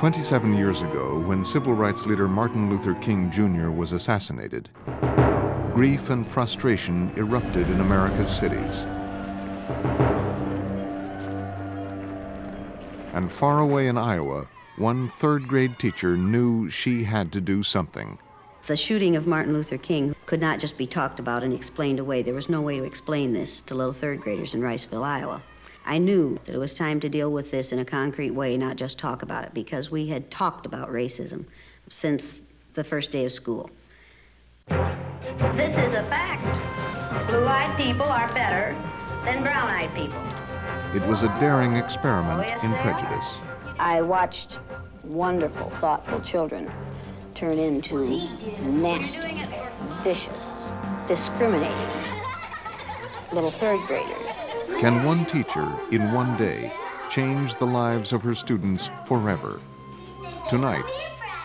27 years ago, when civil rights leader Martin Luther King Jr. was assassinated, grief and frustration erupted in America's cities. And far away in Iowa, one third-grade teacher knew she had to do something. The shooting of Martin Luther King could not just be talked about and explained away. There was no way to explain this to little third graders in Riceville, Iowa. I knew that it was time to deal with this in a concrete way, not just talk about it, because we had talked about racism since the first day of school. This is a fact. Blue-eyed people are better than brown-eyed people. It was a daring experiment in prejudice. I watched wonderful, thoughtful children turn into nasty, vicious, discriminating little third graders. Can one teacher, in one day, change the lives of her students forever? Tonight,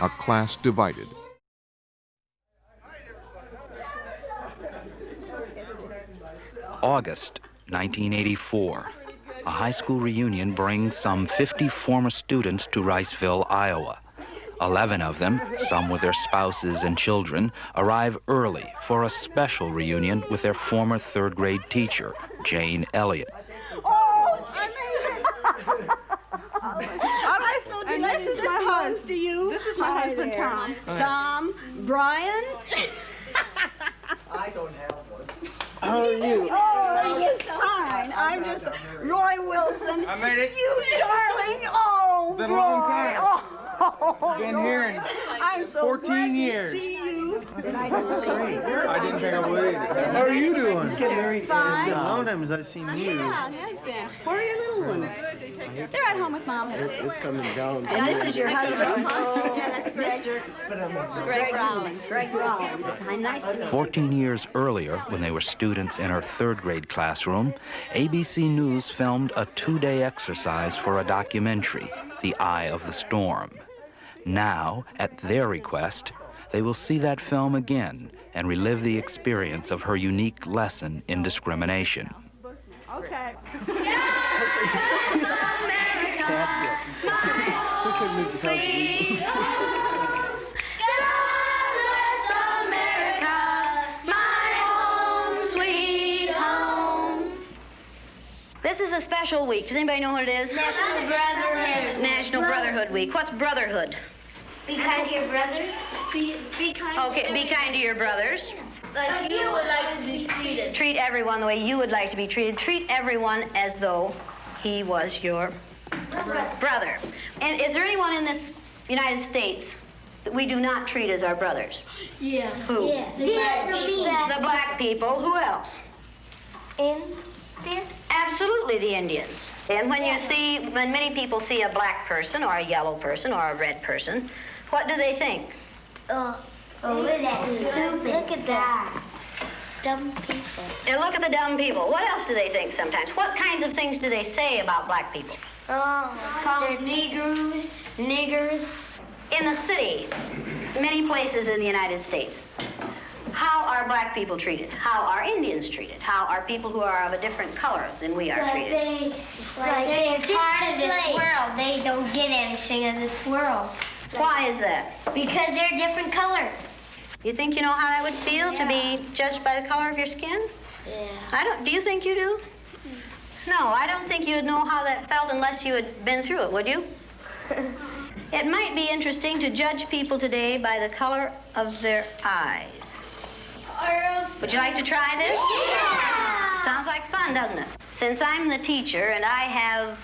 a class divided. August 1984. A high school reunion brings some 50 former students to Riceville, Iowa. 11 of them, some with their spouses and children, arrive early for a special reunion with their former third-grade teacher, Jane Elliott. And this is my husband. This is my husband, Tom. Tom, Brian. I don't have one. How are you? Oh, yes, fine. I'm just Roy Wilson. I made it. You darling. Oh, Been a Roy. long time. Oh, Been here I'm so 14 glad years. To see you. I didn't think I would either. How are you doing? Getting married. It's been a long time since I've seen you. Yeah, it has been. Where are your little ones? They're at home with Mom. It's coming down. And this is your husband, Yeah, that's Greg. Mr. Greg Brown. Greg Brown. Nice to meet you. 14 years earlier, when they were students in her third-grade classroom, ABC News filmed a 2-day exercise for a documentary, The Eye of the Storm. Now, at their request, they will see that film again and relive the experience of her unique lesson in discrimination. Okay. That's it. We couldn't move the This is a special week. Does anybody know what it is? National Brotherhood. National Brotherhood Week. What's brotherhood? Be kind to your brothers. Be kind. Okay, be kind to your brothers. Like you would like to be treated. Treat everyone the way you would like to be treated. Treat everyone as though he was your brother. And is there anyone in this United States that we do not treat as our brothers? Yeah. Who? Yeah. The black people. Who else? Indians. Absolutely, the Indians. And when many people see a black person or a yellow person or a red person, what do they think? Oh, look at that. Dumb people. They look at the dumb people. What else do they think sometimes? What kinds of things do they say about black people? Call them niggers. In the city, many places in the United States, how are black people treated? How are Indians treated? How are people who are of a different color than we are treated? They're part of this world. They don't get anything in this world. Why is that? Because they're different color. You think you know how that would feel to be judged by the color of your skin? Yeah. Do you think you do? No, I don't think you'd know how that felt unless you had been through it, would you? It might be interesting to judge people today by the color of their eyes. Would you like to try this? Yeah. Sounds like fun, doesn't it? Since I'm the teacher and I have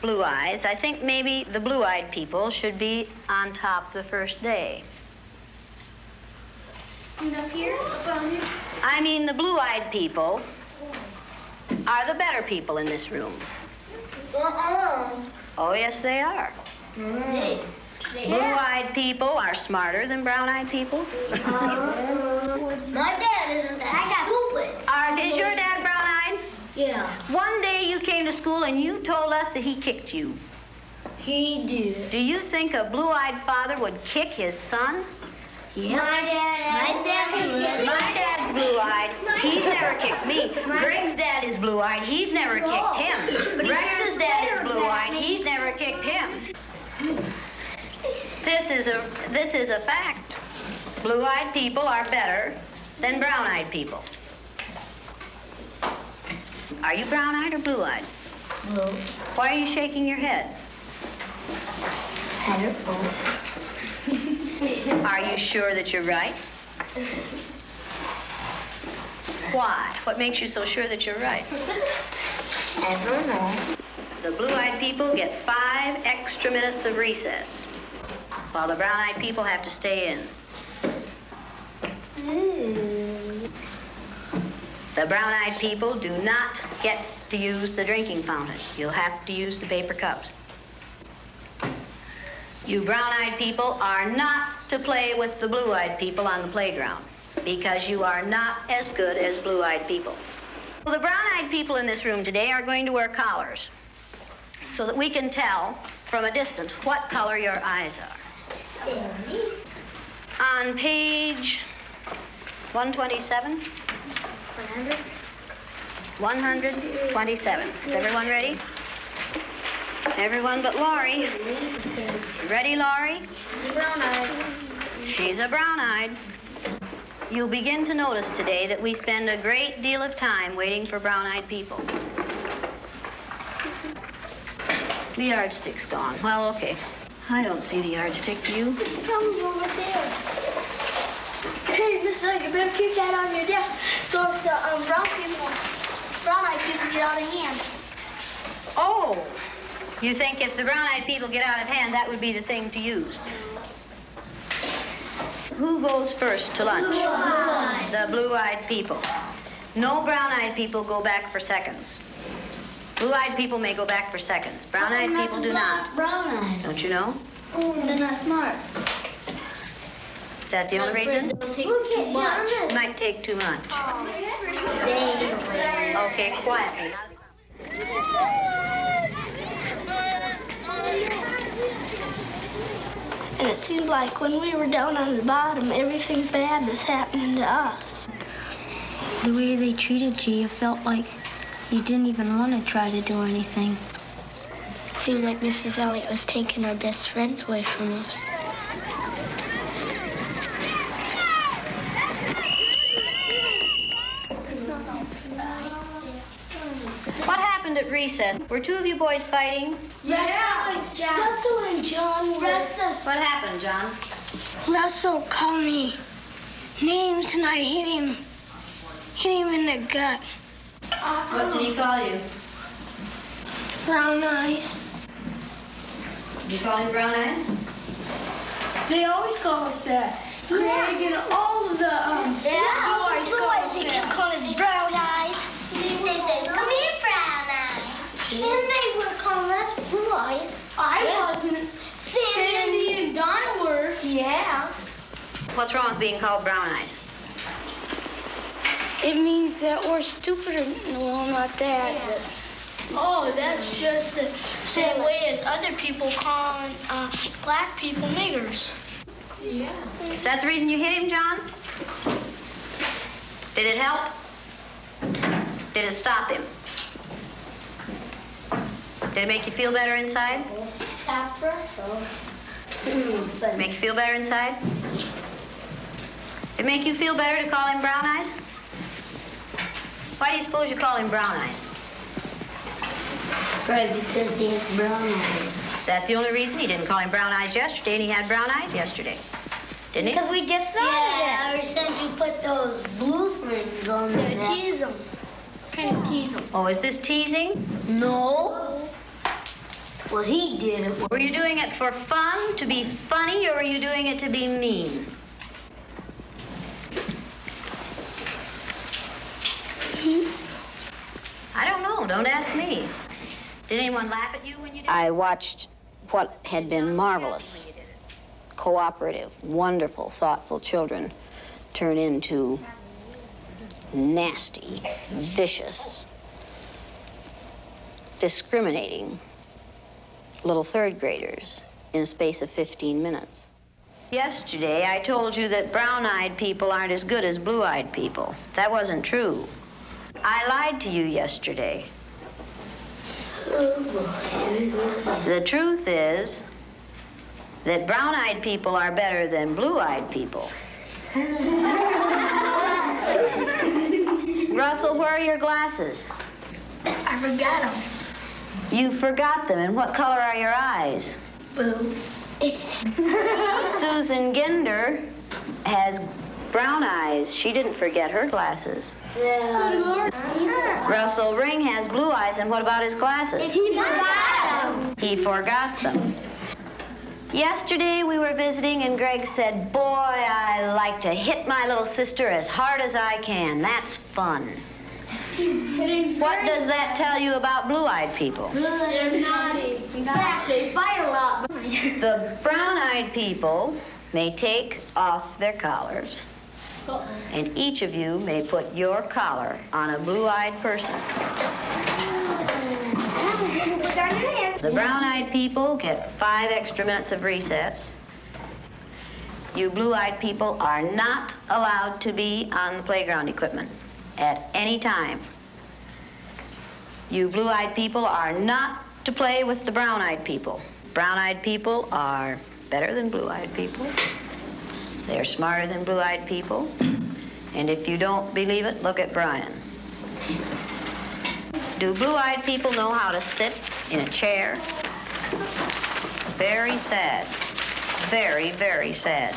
blue eyes, I think maybe the blue-eyed people should be on top the first day. And up here? I mean, the blue-eyed people are the better people in this room. Oh, yes, they are. Blue-eyed people are smarter than brown-eyed people. My dad isn't that stupid. Is your dad brown-eyed? Yeah. One day you came to school and you told us that he kicked you. He did. Do you think a blue-eyed father would kick his son? Yeah. My dad's blue-eyed. He's never kicked me. Greg's dad is blue-eyed. He's never kicked him. Rex's dad is blue-eyed. He's never kicked him. this is a fact. Blue-eyed people are better than brown-eyed people. Are you brown-eyed or blue-eyed? Blue. Why are you shaking your head? I don't know. Are you sure that you're right? Why? What makes you so sure that you're right? I don't know. The blue-eyed people get 5 extra minutes of recess, while the brown-eyed people have to stay in. The brown-eyed people do not get to use the drinking fountain. You'll have to use the paper cups. You brown-eyed people are not to play with the blue-eyed people on the playground because you are not as good as blue-eyed people. Well, the brown-eyed people in this room today are going to wear collars so that we can tell from a distance what color your eyes are. On page 127. 127. Is everyone ready? Everyone but Laurie. Ready, Laurie? Brown-eyed. She's a brown-eyed. You'll begin to notice today that we spend a great deal of time waiting for brown-eyed people. The yardstick's gone. Well, okay. I don't see the yardstick, do you? It's coming over there. Hey, Miss Knight, you better keep that on your desk so if the brown-eyed people get out of hand. Oh, you think if the brown-eyed people get out of hand, that would be the thing to use? Who goes first to lunch? Blue-eyed. The blue-eyed people. No brown-eyed people go back for seconds. Blue-eyed people may go back for seconds. Brown-eyed people do not. Brown-eyed. Don't you know? They're not smart. Is that the only reason? They'll take too much. It might take too much. Okay, quietly. And it seemed like when we were down on the bottom, everything bad was happening to us. The way they treated you, you felt like you didn't even want to try to do anything. It seemed like Mrs. Elliott was taking our best friends away from us. What happened at recess? Were 2 of you boys fighting? Yeah, Russell and John were. What happened, John? Russell called me names and I hit him in the gut. What did he call you? Brown eyes. Did you call him brown eyes? They always call us that. Craig and all of the boys they keep calling us brown eyes. They said, come here, brown eyes. And they were calling us blue eyes. I wasn't. Sandy and Donna were. Yeah. What's wrong with being called brown eyes? It means that we're stupider. Well, not that. But... Oh, that's just the same way as other people calling black people niggers. Yeah. Is that the reason you hit him, John? Did it help? Did it stop him? Did it make you feel better inside? Stop Russell. Make you feel better inside? Did it make you feel better to call him brown eyes? Why do you suppose you call him brown eyes? Right, because he has brown eyes. Is that the only reason? He didn't call him brown eyes yesterday, and he had brown eyes yesterday. Didn't he? Because we get started. Yeah, ever since you put those blue things on there. Yeah, tease them. Kind of tease them. Oh, is this teasing? No. Well, he did it. Were you doing it for fun, to be funny, or were you doing it to be mean? I don't know. Don't ask me. Did anyone laugh at you when you did it? I watched what had been marvelous, cooperative, wonderful, thoughtful children turn into nasty, vicious, discriminating little third graders in a space of 15 minutes. Yesterday, I told you that brown-eyed people aren't as good as blue-eyed people. That wasn't true. I lied to you yesterday. The truth is that brown-eyed people are better than blue-eyed people. Russell, where are your glasses? I forgot them. You forgot them. And what color are your eyes? Blue. Susan Ginder has brown eyes. She didn't forget her glasses. Yeah. Russell Ring has blue eyes, and what about his glasses? He forgot them. He forgot them. Yesterday we were visiting, and Greg said, "Boy, I like to hit my little sister as hard as I can. That's fun." What does that tell you about blue-eyed people? They're naughty. In fact, they fight a lot. The brown-eyed people may take off their collars, and each of you may put your collar on a blue-eyed person. The brown-eyed people get 5 extra minutes of recess. You blue-eyed people are not allowed to be on the playground equipment at any time. You blue-eyed people are not to play with the brown-eyed people. Brown-eyed people are better than blue-eyed people. They're smarter than blue-eyed people. And if you don't believe it, look at Brian. Do blue-eyed people know how to sit in a chair? Very sad. Very, very sad.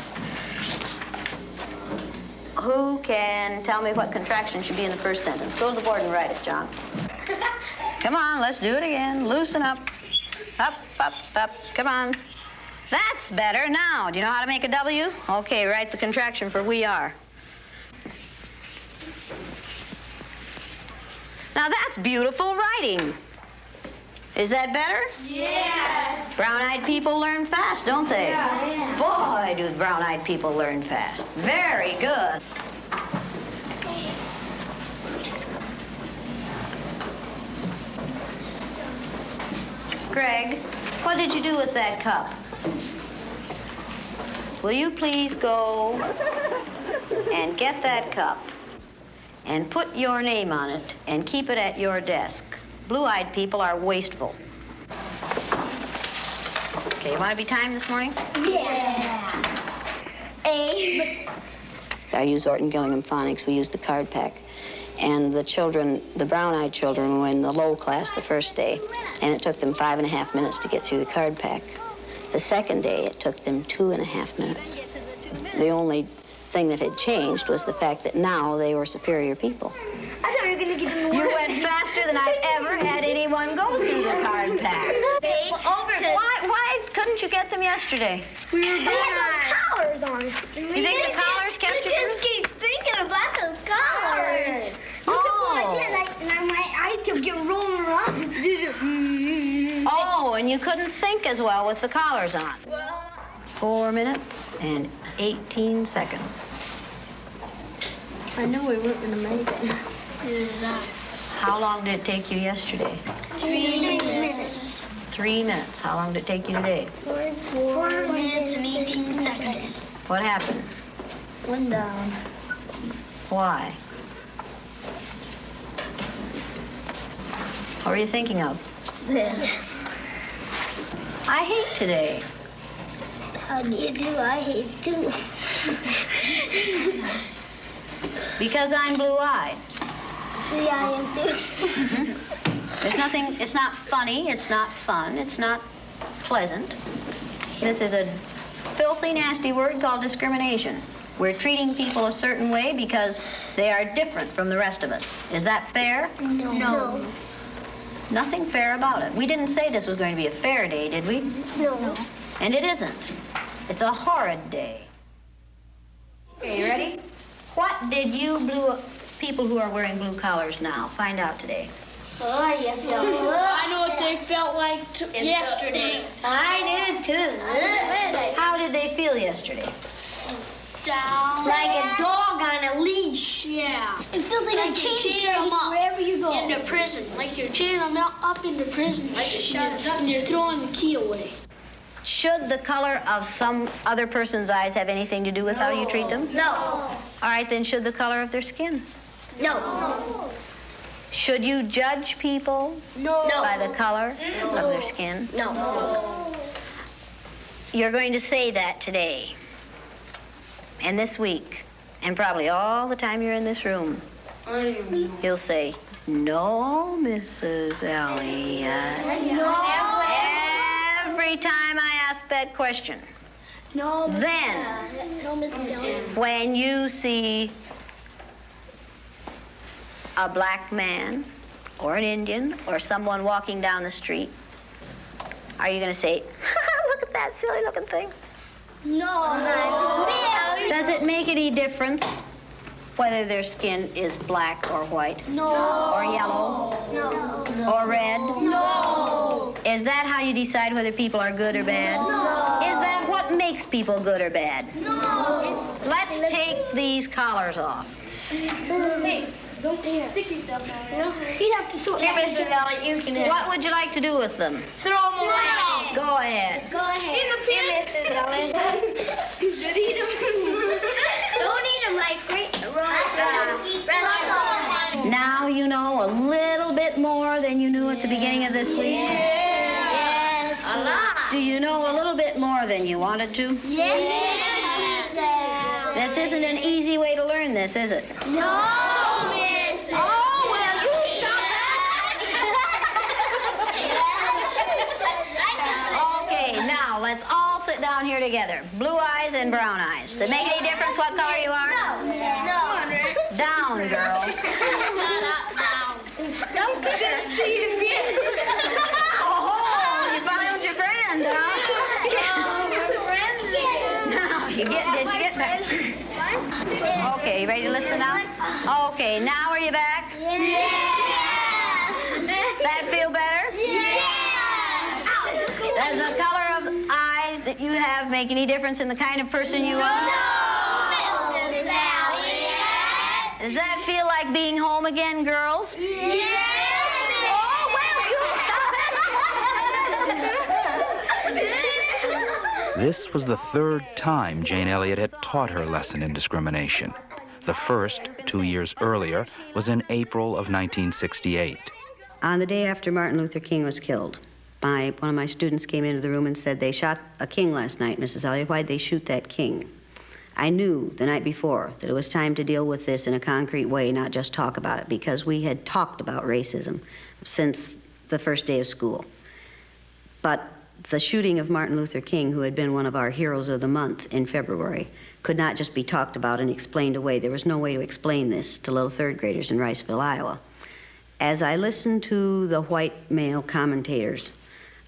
Who can tell me what contraction should be in the first sentence? Go to the board and write it, John. Come on, let's do it again. Loosen up. Up, up, up. Come on. That's better. Now, do you know how to make a W? Okay, write the contraction for we are. Now, that's beautiful writing. Is that better? Yes. Brown-eyed people learn fast, don't they? Yeah. Boy, do brown-eyed people learn fast. Very good. Greg, what did you do with that cup? Will you please go and get that cup and put your name on it and keep it at your desk? Blue-eyed people are wasteful. Okay, you want to be timed this morning? Yeah. A. I use Orton Gillingham Phonics. We use the card pack. And the children, the brown-eyed children, were in the low class the first day, and it took them 5.5 minutes to get through the card pack. The second day, it took them 2.5 minutes. The only thing that had changed was the fact that now they were superior people. I thought we were going to get in the You went faster than I've ever had anyone go through the card pack. Why couldn't you get them yesterday? We had those collars on. You think the collars kept you? You just keep thinking about those collars. Oh. And my eyes kept getting rolling around. Oh, and you couldn't think as well with the collars on. 4 minutes and 18 seconds. I knew we weren't going to make it. How long did it take you yesterday? 3 minutes. 3 minutes. How long did it take you today? 4 minutes and 18 seconds. What happened? One down. Why? What were you thinking of? This. I hate today. How do you do? I hate too. Because I'm blue-eyed. See, I am too. There's nothing, it's not funny, it's not fun, it's not pleasant. This is a filthy, nasty word called discrimination. We're treating people a certain way because they are different from the rest of us. Is that fair? No. Nothing fair about it. We didn't say this was going to be a fair day, did we? No. And it isn't. It's a horrid day. Okay, you ready? What did you people who are wearing blue collars now find out today? Oh, you feel I know what they felt like yesterday. I did too. How did they feel yesterday? Down. Like a dog on a leash. Yeah. It feels like a chain dragging up wherever you go. into prison. Like you're chaining them up into prison. And you're throwing the key away. Should the color of some other person's eyes have anything to do with how you treat them? No. All right, then should the color of their skin? No. Should you judge people No. by the color of their skin? No. You're going to say that today, and this week, and probably all the time you're in this room. You'll say, "No, Mrs. Elliott." No. Every time I ask that question. No, Mrs. Then, no, Mrs. Elliott. when you see a black man or an Indian or someone walking down the street, are you going to say, "Look at that silly looking thing"? No, Miss. Does it make any difference whether their skin is black or white? No. Or yellow? No. Or red? No. Is that how you decide whether people are good or bad? No. Is that what makes people good or bad? No. Let's take these collars off. Hey, don't stick yourself down there. No. You'd have to sort Here, that. Mr. Elliott, you can. What would you like to do with them? Throw them away. Go ahead. Go ahead. In the pit. Mrs. Elliott. Should eat them. Don't eat them like great. Now you know a little bit more than you knew at the beginning of this week? Yes. A lot. Do you know a little bit more than you wanted to? Yes, Miss. This isn't an easy way to learn this, is it? No, Miss. Oh, well, you stop that. Okay, now let's all sit down here together. Blue eyes and brown eyes. Does it make any difference what color you are? No. Down, girl. Don't forget to see it again. Oh, you found your friend, huh? Now, did you get back? Okay, you ready to listen now? Okay, now are you back? Yes. That feel better? Yes. Does the color of eyes that you have make any difference in the kind of person you are? No, Mrs. Elliott. Does that feel like being home again, girls? Yes. Oh, well, you stop it. This was the third time Jane Elliott had taught her lesson in discrimination. The first, 2 years earlier, was in April of 1968. On the day after Martin Luther King was killed, one of my students came into the room and said, "They shot a king last night, Mrs. Elliott. Why'd they shoot that king?" I knew the night before that it was time to deal with this in a concrete way, not just talk about it, because we had talked about racism since the first day of school. But the shooting of Martin Luther King, who had been one of our heroes of the month in February, could not just be talked about and explained away. There was no way to explain this to little third graders in Riceville, Iowa. As I listened to the white male commentators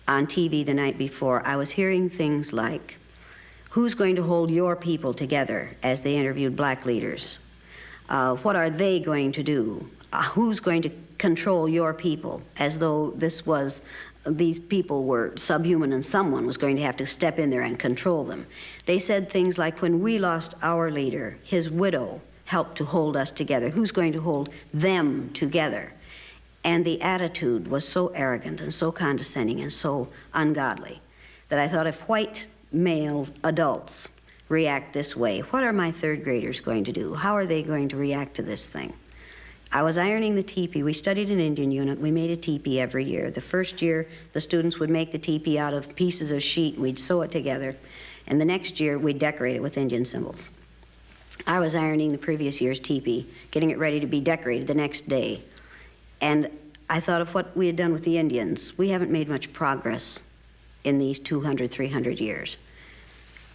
on TV the night before, I was hearing things like, "Who's going to hold your people together?" as they interviewed black leaders. What are they going to do? Who's going to control your people? As though these people were subhuman and someone was going to have to step in there and control them. They said things like, "When we lost our leader, his widow helped to hold us together. Who's going to hold them together?" And the attitude was so arrogant and so condescending and so ungodly that I thought, if white male adults react this way, what are my third graders going to do? How are they going to react to this thing? I was ironing the teepee. We studied an Indian unit. We made a teepee every year. The first year, the students would make the teepee out of pieces of sheet. We'd sew it together. And the next year, we'd decorate it with Indian symbols. I was ironing the previous year's teepee, getting it ready to be decorated the next day. And I thought of what we had done with the Indians. We haven't made much progress in these 200, 300 years.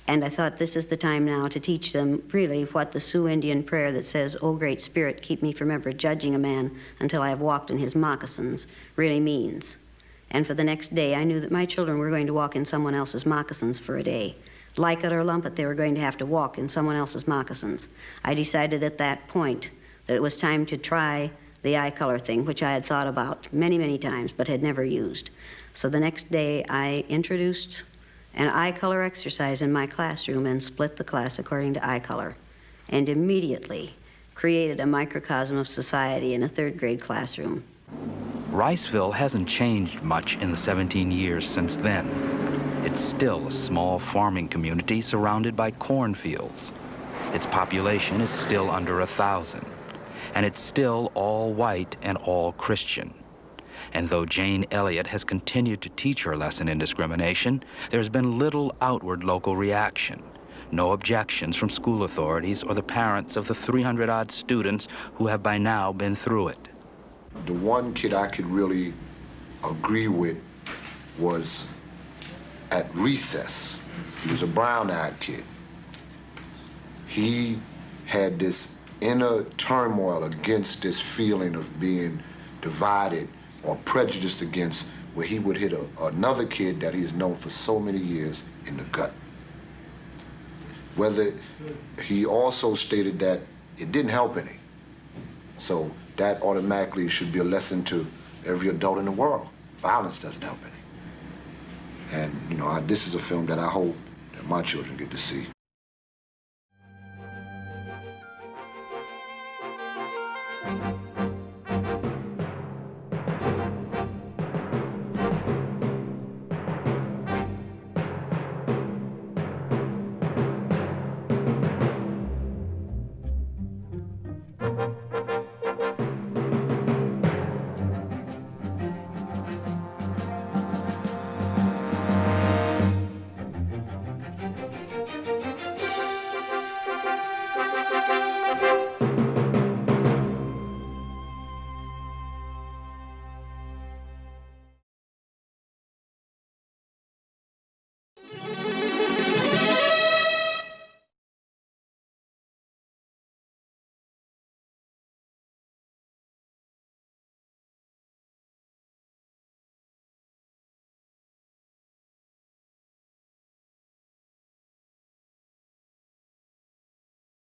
And I thought, this is the time now to teach them really what the Sioux Indian prayer that says, "O Great Spirit, keep me from ever judging a man until I have walked in his moccasins," really means. And for the next day, I knew that my children were going to walk in someone else's moccasins for a day. Like it or lump it, they were going to have to walk in someone else's moccasins. I decided at that point that it was time to try the eye color thing, which I had thought about many, many times, but had never used. So the next day, I introduced an eye color exercise in my classroom and split the class according to eye color, and immediately created a microcosm of society in a third grade classroom. Riceville hasn't changed much in the 17 years since then. It's still a small farming community surrounded by cornfields. Its population is still under 1,000, and it's still all white and all Christian. And though Jane Elliott has continued to teach her lesson in discrimination, there's been little outward local reaction. No objections from school authorities or the parents of the 300-odd students who have by now been through it. The one kid I could really agree with was at recess. He was a brown-eyed kid. He had this inner turmoil against this feeling of being divided or prejudiced against, where he would hit another kid that he's known for so many years in the gut. Whether he also stated that it didn't help any. So that automatically should be a lesson to every adult in the world. Violence doesn't help any. And, you know, this is a film that I hope that my children get to see.